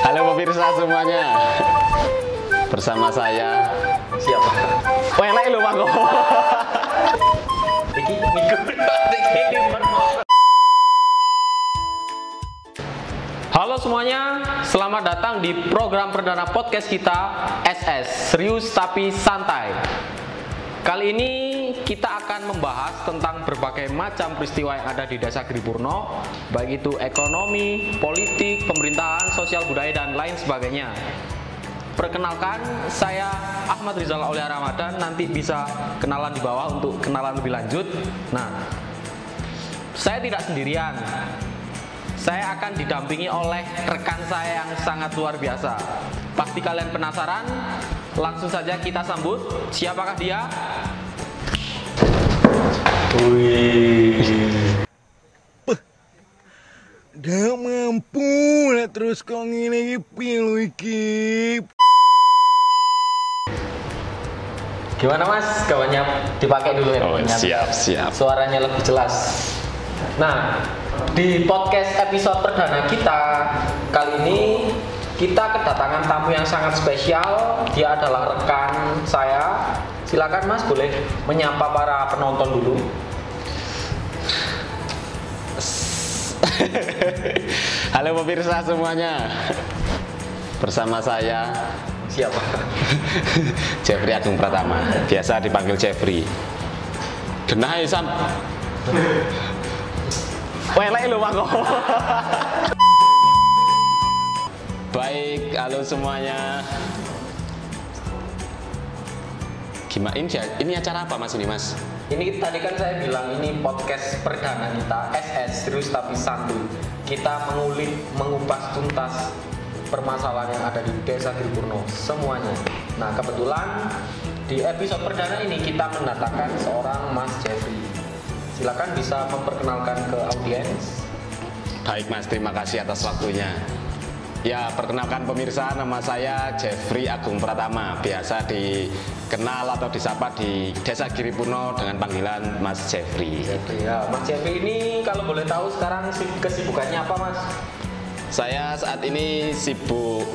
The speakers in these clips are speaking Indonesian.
Halo pemirsa semuanya, bersama saya siapa? Oh yang lain loh Pak. Halo semuanya, selamat datang di program perdana podcast kita SS, serius tapi santai. Kali ini kita akan membahas tentang berbagai macam peristiwa yang ada di Desa Giripurno, baik itu ekonomi, politik, pemerintahan, sosial budaya, dan lain sebagainya. Perkenalkan, saya Ahmad Rizal Aulia Ramadan, nanti bisa kenalan di bawah untuk kenalan lebih lanjut. Nah, saya tidak sendirian. Saya akan didampingi oleh rekan saya yang sangat luar biasa. Pasti kalian penasaran? Langsung saja kita sambut. Siapakah dia? Wih. Dah mampu nak terus kau ngene iki pilu iki. Gimana Mas? Kawannya dipakai dulu ya. Oh, siap. Suaranya lebih jelas. Nah, di podcast episode perdana kita kali ini kita kedatangan tamu yang sangat spesial. Dia adalah rekan saya. Silakan Mas, boleh menyapa para penonton dulu. Halo pemirsa semuanya, bersama saya Siapa? Jeffrey Agung Pratama, biasa dipanggil Jeffrey. Genah ya Sam. Oh yang lain loh Pak. Baik, halo semuanya. Gimana ini acara apa Mas ini Mas? Ini tadi kan saya bilang ini podcast perdana kita SS, serius tapi santuy. Kita mengupas tuntas permasalahan yang ada di Desa Giripurno semuanya. Nah, kebetulan di episode perdana ini kita mendatangkan seorang Mas Jeffrey. Silakan bisa memperkenalkan ke audiens. Baik Mas, terima kasih atas waktunya. Ya, perkenalkan pemirsa, nama saya Jeffrey Agung Pratama, biasa dikenal atau disapa di Desa Giripurno dengan panggilan Mas Jeffrey. Ya, Mas Jeffrey ini kalau boleh tahu sekarang kesibukannya apa Mas? Saya saat ini sibuk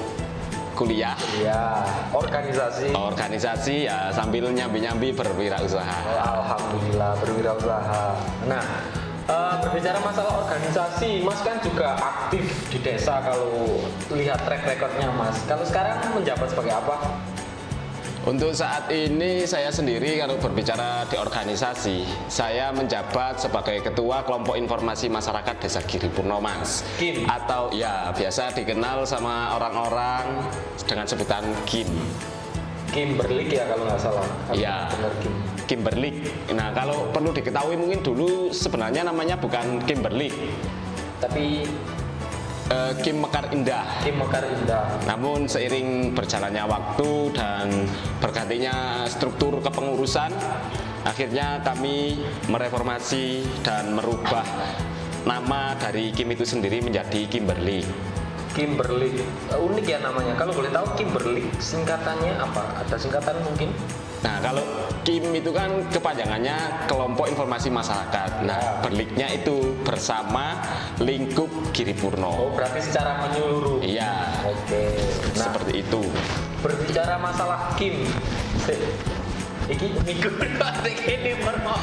kuliah. Ya, organisasi ya, sambil nyambi-nyambi berwirausaha. Alhamdulillah berwirausaha. Nah, berbicara masalah organisasi, Mas kan juga aktif di desa kalau lihat track recordnya Mas. Kalau sekarang menjabat sebagai apa? Untuk saat ini saya sendiri kalau berbicara di organisasi, saya menjabat sebagai Ketua Kelompok Informasi Masyarakat Desa Giripurno Mas. KIM? Atau ya biasa dikenal sama orang-orang dengan sebutan KIM. Kimberly ya kalau nggak salah. Iya. Kimberly. Nah kalau perlu diketahui mungkin dulu sebenarnya namanya bukan Kimberly, tapi Kim Mekar Indah. Kim Mekar Indah. Namun seiring berjalannya waktu dan bergantinya struktur kepengurusan, akhirnya kami mereformasi dan merubah nama dari Kim itu sendiri menjadi Kimberly. Kimberly, unik ya namanya. Kalau boleh tahu Kimberly singkatannya apa? Ada singkatan mungkin? Nah kalau KIM itu kan kepanjangannya Kelompok Informasi Masyarakat. Nah berliknya itu bersama lingkup Giripurno. Oh berarti secara menyeluruh. Iya. Oke. Nah, seperti itu. Berbicara masalah KIM, iki minggu ini pernah.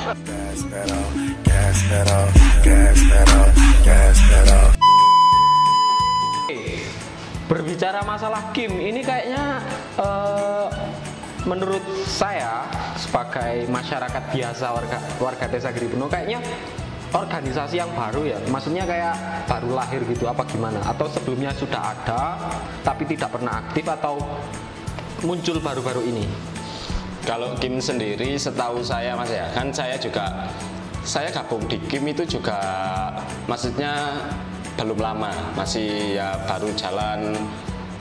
Berbicara masalah KIM ini kayaknya menurut saya sebagai masyarakat biasa warga Desa Giripurno kayaknya organisasi yang baru ya, maksudnya kayak baru lahir gitu apa gimana? Atau sebelumnya sudah ada tapi tidak pernah aktif atau muncul baru-baru ini? Kalau KIM sendiri setahu saya Mas ya, kan saya gabung di KIM itu juga maksudnya belum lama, masih ya baru jalan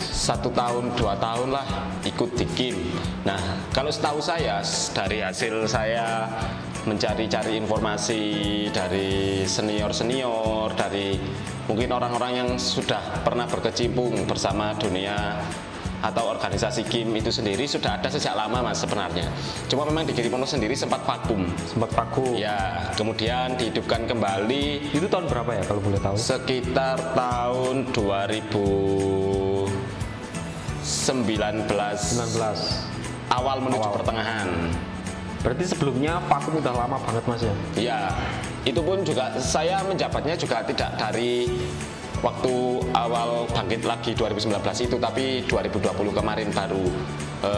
1 tahun 2 tahun lah ikut di KIM. Nah kalau setahu saya dari hasil saya mencari-cari informasi dari senior-senior, dari mungkin orang-orang yang sudah pernah berkecimpung bersama dunia atau organisasi Kim itu sendiri sudah ada sejak lama Mas sebenarnya. Cuma memang di Giripurno sendiri sempat vakum. Sempat vakum. Ya, kemudian dihidupkan kembali. Itu tahun berapa ya kalau boleh tahu? Sekitar tahun 2019 awal menuju pertengahan. Berarti sebelumnya vakum udah lama banget Mas ya? Iya, itu pun juga saya menjabatnya juga tidak dari waktu awal bangkit lagi 2019 itu, tapi 2020 kemarin baru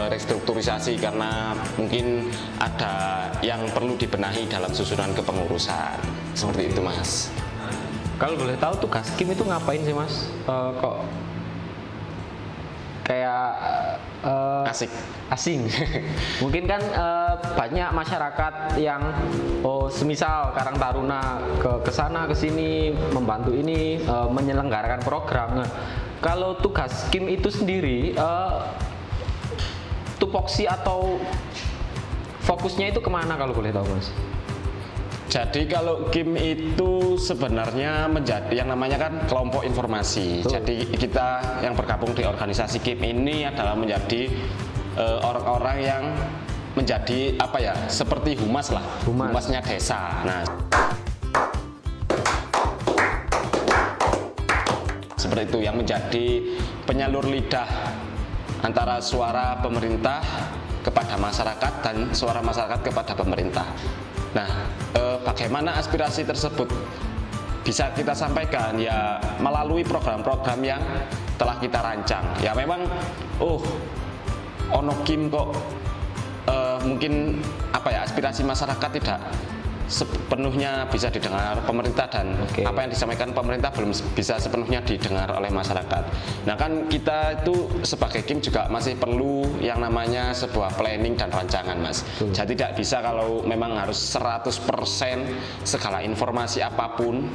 restrukturisasi karena mungkin ada yang perlu dibenahi dalam susunan kepengurusan. Seperti itu Mas. Kalau boleh tahu tugas Kim itu ngapain sih Mas? Kok kayak asing. Mungkin kan banyak masyarakat yang semisal Karang Taruna ke sana ke sini membantu ini menyelenggarakan program. Nah, kalau tugas Kim itu sendiri tupoksi atau fokusnya itu kemana kalau boleh tahu Mas? Jadi kalau Kim itu sebenarnya menjadi yang namanya kan kelompok informasi. Betul. Jadi kita yang bergabung di organisasi Kim ini adalah menjadi orang-orang yang menjadi apa ya, seperti humas lah, humasnya desa. Nah, seperti itu yang menjadi penyalur lidah antara suara pemerintah kepada masyarakat dan suara masyarakat kepada pemerintah. Nah, bagaimana aspirasi tersebut bisa kita sampaikan ya melalui program-program yang telah kita rancang. Ya memang, ono Kim kok mungkin apa ya, aspirasi masyarakat tidak sepenuhnya bisa didengar pemerintah dan apa yang disampaikan pemerintah belum bisa sepenuhnya didengar oleh masyarakat. Nah kan kita itu sebagai Kim juga masih perlu yang namanya sebuah planning dan rancangan Mas. Jadi tidak bisa kalau memang harus 100% segala informasi apapun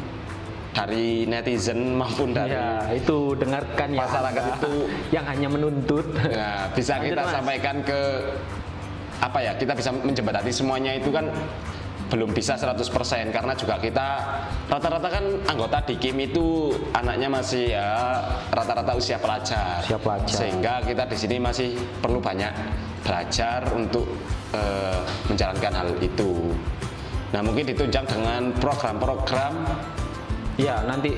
dari netizen maupun dari itu dengarkan ya masyarakat itu yang hanya menuntut. Nah, bisa kita sampaikan ke apa ya, kita bisa menjembatani semuanya itu kan belum bisa 100% karena juga kita rata-rata kan anggota di Kim itu anaknya masih ya rata-rata usia pelajar. Sehingga kita di sini masih perlu banyak belajar untuk menjalankan hal itu. Nah, mungkin ditunjang dengan program-program. Ya, nanti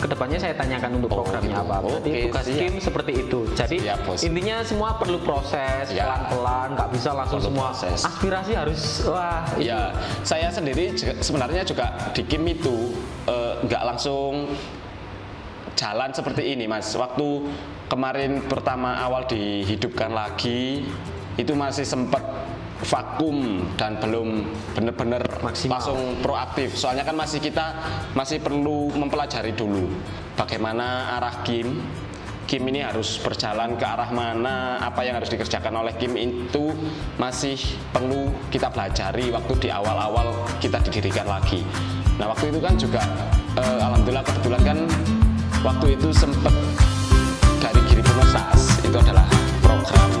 kedepannya saya tanyakan untuk programnya apa. Berarti tugas Kim seperti itu. Jadi intinya semua perlu proses pelan-pelan, nggak bisa langsung semua aspirasi harus Ya, saya sendiri sebenarnya juga di Kim itu nggak langsung jalan seperti ini Mas. Waktu kemarin pertama awal dihidupkan lagi itu masih sempat vakum dan belum benar-benar langsung proaktif. Soalnya kan kita masih perlu mempelajari dulu bagaimana arah Kim ini harus berjalan ke arah mana, apa yang harus dikerjakan oleh Kim itu masih perlu kita pelajari waktu di awal-awal kita didirikan lagi. Nah waktu itu kan juga alhamdulillah kebetulan kan waktu itu sempat dari Giripurno SAS itu adalah program